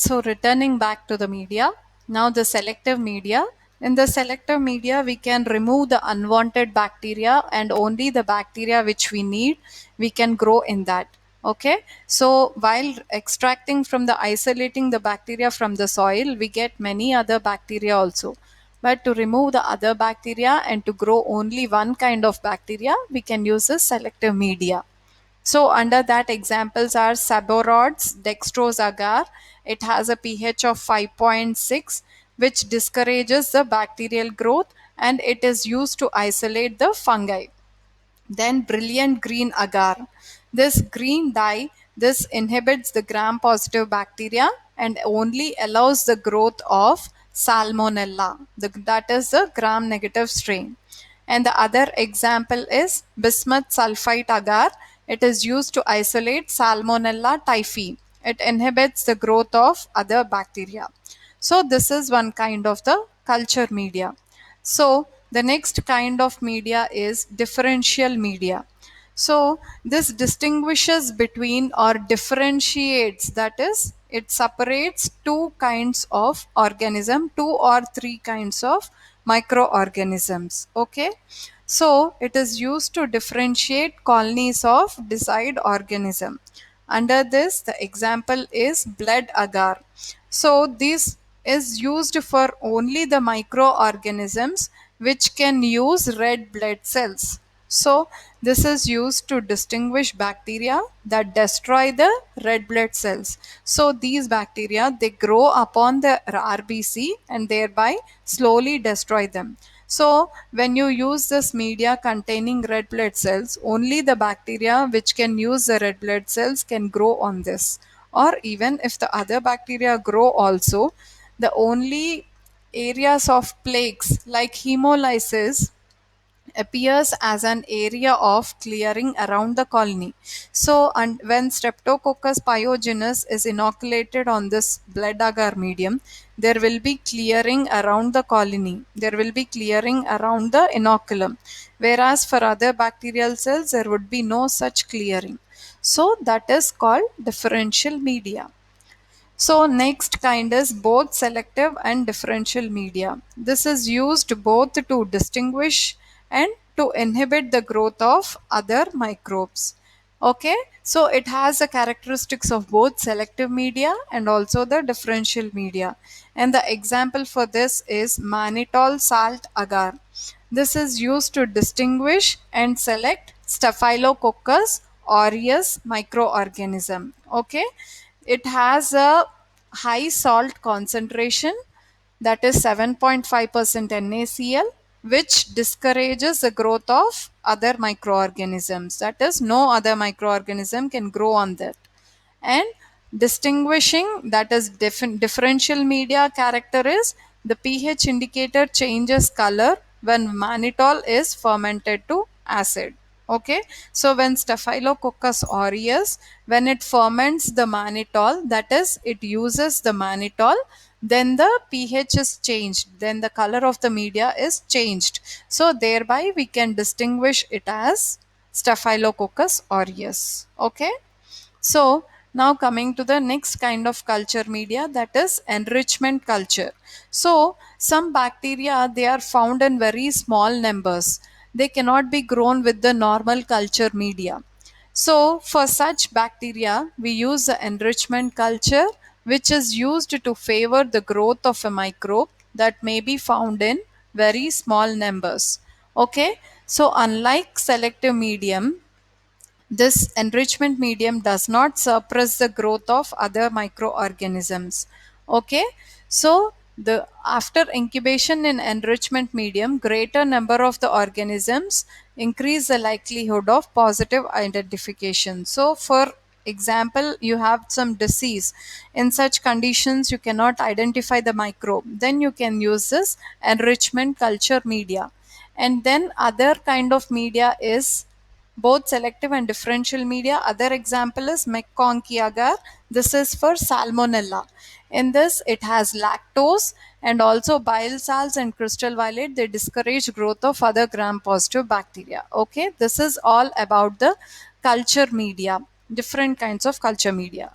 So returning back to the media, now the selective media. In the selective media, we can remove the unwanted bacteria and only the bacteria which we need, we can grow in that. Okay. So while extracting from the isolating the bacteria from the soil, we get many other bacteria also. But to remove the other bacteria and to grow only one kind of bacteria, we can use a selective media. So under that examples are saborods, dextrose agar. It has a pH of 5.6 which discourages the bacterial growth and it is used to isolate the fungi. Then brilliant green agar. This green dye, this inhibits the gram-positive bacteria and only allows the growth of salmonella. That is the gram-negative strain. And the other example is bismuth sulfite agar. It is used to isolate Salmonella typhi. It inhibits the growth of other bacteria. So this is one kind of the culture media. So the next kind of media is differential media. So this distinguishes between or differentiates, that is, it separates two kinds of organism, two or three kinds of microorganisms. Okay. So it is used to differentiate colonies of desired organism. Under this, the example is blood agar. So this is used for only the microorganisms which can use red blood cells. So this is used to distinguish bacteria that destroy the red blood cells. So these bacteria, they grow upon the RBC and thereby slowly destroy them. So when you use this media containing red blood cells, only the bacteria which can use the red blood cells can grow on this. Or even if the other bacteria grow also, the only areas of plagues like hemolysis appears as an area of clearing around the colony. So, and when Streptococcus pyogenes is inoculated on this blood agar medium, there will be clearing around the colony. There will be clearing around the inoculum. Whereas for other bacterial cells, there would be no such clearing. So, that is called differential media. So next kind is both selective and differential media. This is used both to distinguish and to inhibit the growth of other microbes. Okay, so it has the characteristics of both selective media and also the differential media. And the example for this is mannitol salt agar. This is used to distinguish and select Staphylococcus aureus microorganism. Okay, it has a high salt concentration, that is 7.5% NaCl, which discourages the growth of other microorganisms. That is, no other microorganism can grow on that. And distinguishing, that is differential media character is the pH indicator changes color when mannitol is fermented to acid. Okay, so when Staphylococcus aureus, when it ferments the mannitol, that is, it uses the mannitol, then the pH is changed, then the color of the media is changed. So thereby we can distinguish it as Staphylococcus aureus. Okay. So now coming to the next kind of culture media, that is enrichment culture. So some bacteria, they are found in very small numbers. They cannot be grown with the normal culture media. So for such bacteria, we use the enrichment culture, which is used to favor the growth of a microbe that may be found in very small numbers. Okay, so unlike selective medium, this enrichment medium does not suppress the growth of other microorganisms. Okay, so the after incubation in enrichment medium, greater number of the organisms increase the likelihood of positive identification. So, for example, you have some disease. In such conditions, you cannot identify the microbe. Then you can use this enrichment culture media. And then other kind of media is both selective and differential media. Other example is McConkey agar. This is for salmonella. In this, it has lactose and also bile salts and crystal violet. They discourage growth of other gram-positive bacteria. Okay, this is all about the culture media, different kinds of culture media.